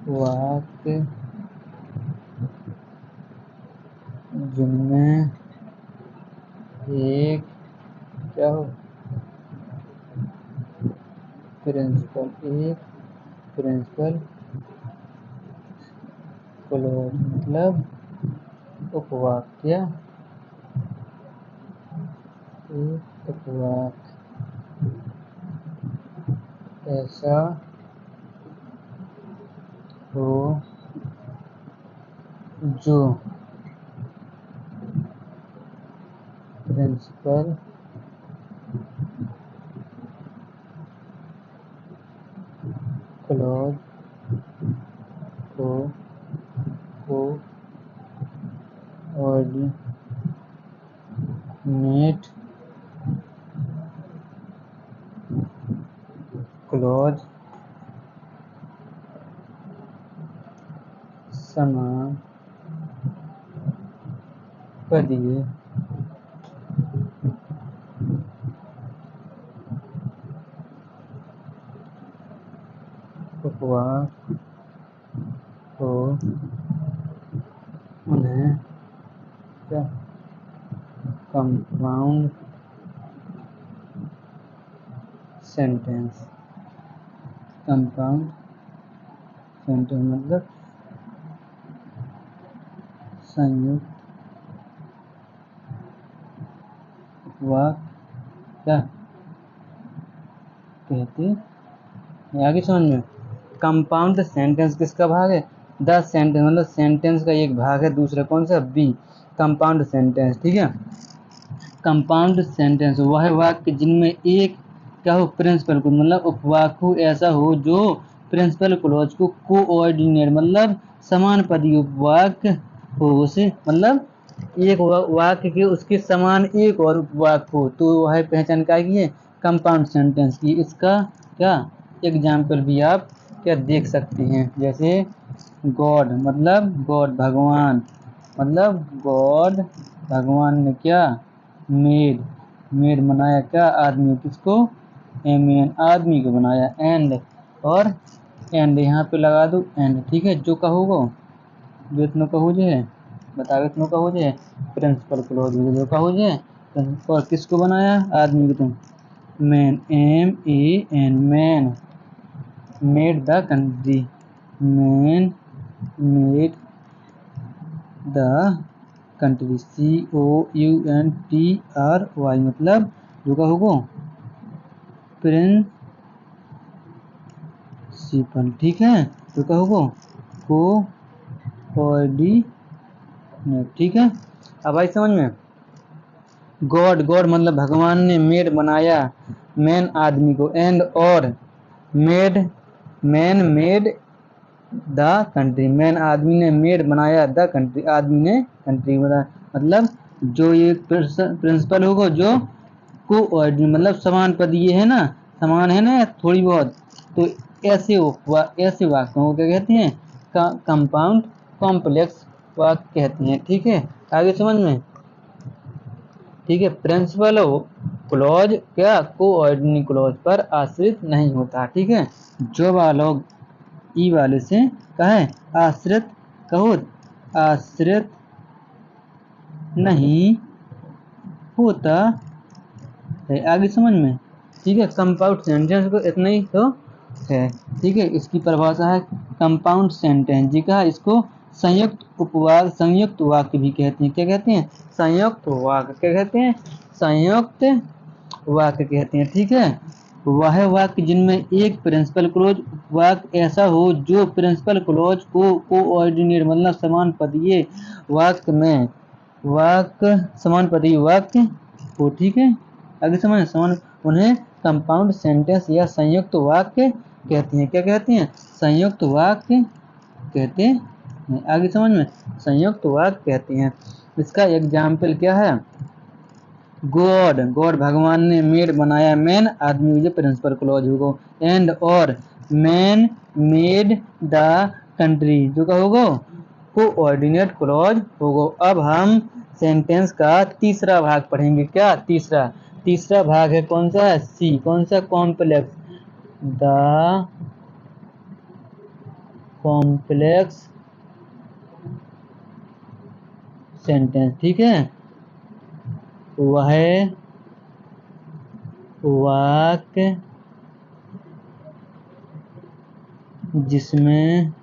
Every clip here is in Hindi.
वाक्य जिनमें एक क्या हो प्रिंसिपल क्लॉज मतलब उपवाक्य एक उपवाक्य ऐसा हो जो प्रिंसिपल क्लॉज को कोऑर्डिनेट क्लॉज समापदीय उपवाक्य हो उन्हें क्या कंपाउंड सेंटेंस मतलब संयुक्त उपवाक्य क्या कहते हैं। आगे समझ में, कंपाउंड सेंटेंस किसका भाग है? द सेंटेंस मतलब सेंटेंस का एक भाग है। दूसरा कौन सा? B, compound sentence. ठीक है, कंपाउंड सेंटेंस वह वाक्य जिनमें एक क्या हो प्रिंसिपल क्लॉज मतलब उपवाक्य हो ऐसा हो जो प्रिंसिपल क्लॉज को कोऑर्डिनेट मतलब समान पदी उपवाक्य हो, उसे मतलब एक वाक्य के उसके समान एक और उपवाक्य हो, तो वह पहचान क्या की है? कंपाउंड सेंटेंस की। इसका क्या एग्जाम्पल भी आप क्या देख सकते हैं, जैसे गॉड मतलब गॉड भगवान, मतलब गॉड भगवान ने क्या मेड बनाया क्या आदमी, किसको? एमएन आदमी को बनाया। एंड और एंड यहाँ पे लगा दो एंड। ठीक है, जो कहोगे जो इतना कहो जो है बताओ इतना कहो जो है प्रिंसिपल क्लॉज जो कहो जो है। और किसको बनाया? आदमी को। तुम man MEN man made the country, man made the country COUNTRY मतलब जो का होगा प्रिंसिपल। ठीक है, जो का होगा कोऑर्डिनेट। ठीक है, अब आई समझ में। गॉड मतलब भगवान ने मेड बनाया मैन आदमी को, एंड और man made the country man आदमी ने मेड बनाया द कंट्री आदमी ने कंट्री बनाया। मतलब जो ये प्रिंसिपल होगा जो कोऑर्डिनेट मतलब समान पद ये है ना, समान है ना थोड़ी बहुत, तो ऐसे वाक्यों को क्या कहते हैं? कंपाउंड कॉम्प्लेक्स वाक्य कहते हैं। ठीक है, आगे समझ में। ठीक है, प्रिंसिपल क्लॉज क्या कोऑर्डिनेट क्लॉज पर आश्रित नहीं होता। ठीक है, जो वालों ई वाले से कहे आश्रित कहो आश्रित नहीं होता है। आगे समझ में। ठीक है, कंपाउंड सेंटेंस को इतना ही तो है। ठीक है, इसकी परिभाषा है कंपाउंड सेंटेंस जी का, इसको संयुक्त उपवाक्य संयुक्त वाक्य भी कहते हैं। क्या कहते हैं? संयुक्त वाक्य। क्या कहते हैं? संयुक्त वाक्य कहते हैं। ठीक है, वह वाक्य जिनमें एक प्रिंसिपल क्लॉज वाक्य ऐसा हो जो प्रिंसिपल क्लॉज को कोऑर्डिनेट मतलब समान पदीय वाक्य में समान पदीय वाक्य हो। ठीक है, आगे समझ समान उन्हें कंपाउंड सेंटेंस या संयुक्त वाक्य कहते हैं। क्या कहते हैं? संयुक्त वाक्य कहते हैं। आगे समझ में, संयुक्त वाक्य कहते हैं। इसका एग्जाम्पल क्या है? गॉड भगवान ने मेड बनाया मैन आदमी जो प्रिंसिपल क्लॉज होगा, एंड और मैन मेड द कंट्री जो का होगा कोऑर्डिनेट क्लॉज होगा। अब हम सेंटेंस का तीसरा भाग पढ़ेंगे। क्या तीसरा भाग है कौन सा? सी। कौन सा? कॉम्प्लेक्स। द कॉम्प्लेक्स सेंटेंस, ठीक है। वह वाक्य जिसमें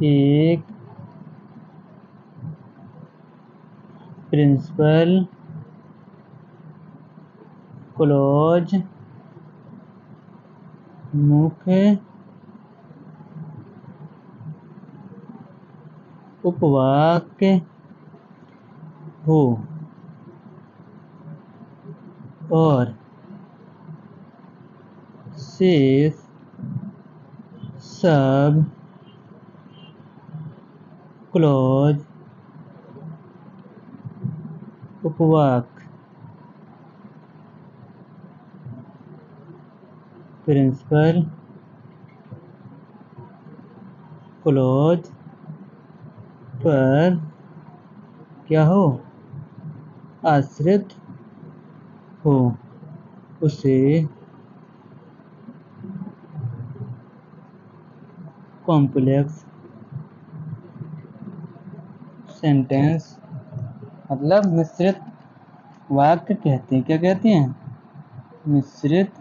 एक प्रिंसिपल क्लॉज मुख्य उपवाक्य हो और शेष सब क्लॉज उपवाक्य प्रिंसिपल क्लॉज पर क्या हो, आश्रित हो, उसे कॉम्प्लेक्स सेंटेंस मतलब मिश्रित वाक्य कहते हैं। क्या कहते हैं? मिश्रित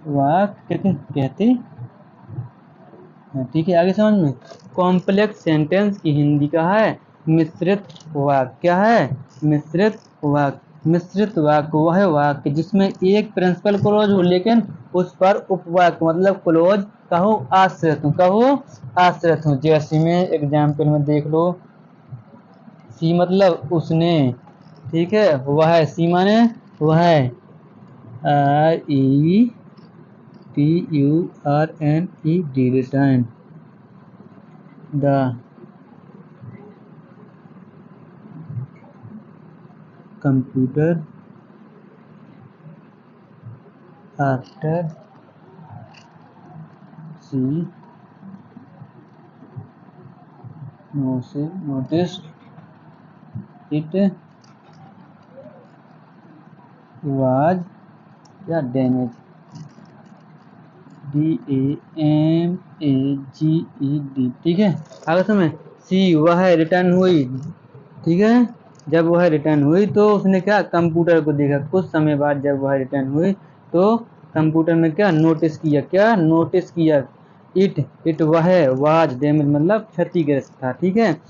वाक्य कहते हैं, ठीक है। आगे समझ में, कॉम्प्लेक्स सेंटेंस की हिंदी क्या है? मिश्रित वाक्य। क्या है? मिश्रित वाक्य। मिश्रित वाक्य वह वाक्य जिसमें एक प्रिंसिपल क्लॉज हो लेकिन उस पर उपवाक्य मतलब क्लॉज का हो आश्रित हो। का हो आश्रित हो। जैसे में एग्जाम्पल में देख लो, सी मतलब उसने, ठीक है। वह, सी माने वह, RETURNED return, the computer after she noticed it was या damaged, DAMAGED, ठीक है। आगे समय, सी वह रिटर्न हुई, ठीक है। जब वह रिटर्न हुई तो उसने क्या, कंप्यूटर को देखा। कुछ समय बाद जब वह रिटर्न हुई तो कंप्यूटर में क्या नोटिस किया, क्या नोटिस किया, इट वह वाज डैमेज मतलब क्षतिग्रस्त था, ठीक है।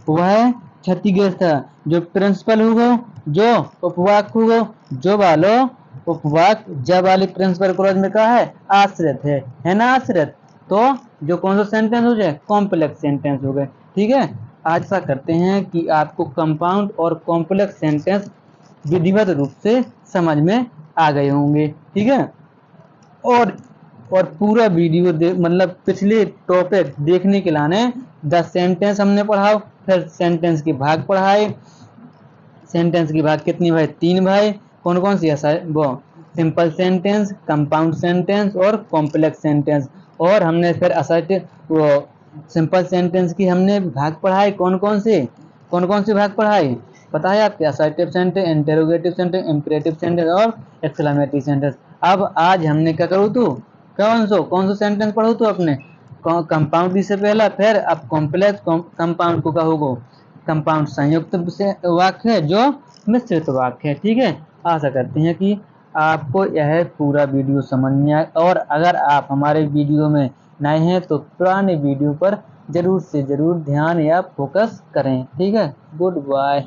वह क्षतिग्रस्त था। जो प्रिंसिपल होगा, जो उपवाक्य होगा, जो वालो उपवाक्य जब वाले प्रिंसिपल क्लॉज में क्या है, आश्रित है ना, आश्रित। तो जो कौन सा सेंटेंस हो जाए, कॉम्प्लेक्स सेंटेंस हो गए, ठीक है। आशा करते हैं कि आपको कंपाउंड और कॉम्प्लेक्स सेंटेंस विधिवत रूप से समझ में आ गए होंगे, ठीक है। और पूरा वीडियो मतलब पिछले टॉपिक देखने के लाने 10 सेंटेंस हमने पढ़ाओ, फिर सेंटेंस के भाग पढ़ाए। सेंटेंस के भाग कितनी भाई, 3 भाई। कौन कौन सी है वो, सिंपल सेंटेंस, कंपाउंड सेंटेंस और कॉम्प्लेक्स सेंटेंस। और हमने फिर असर्टिव वो सिंपल सेंटेंस की हमने भाग पढ़ाए। कौन कौन से भाग पढ़ाए पता है आपके? Assertive sentence, interrogative sentence, imperative sentence और एक्सक्लेमेटरी सेंटेंस। अब आज हमने क्या करूँ तू, कौन सा सेंटेंस पढ़ो तू अपने कंपाउंड से पहला, फिर अब कॉम्प्लेक्स कंपाउंड को कहोगे कंपाउंड संयुक्त वाक्य है जो मिश्रित वाक्य है, ठीक है। आशा करते हैं कि आपको यह पूरा वीडियो समझ में आए। और अगर आप हमारे वीडियो में नए हैं तो पुराने वीडियो पर जरूर से जरूर ध्यान या फोकस करें, ठीक है। Good bye.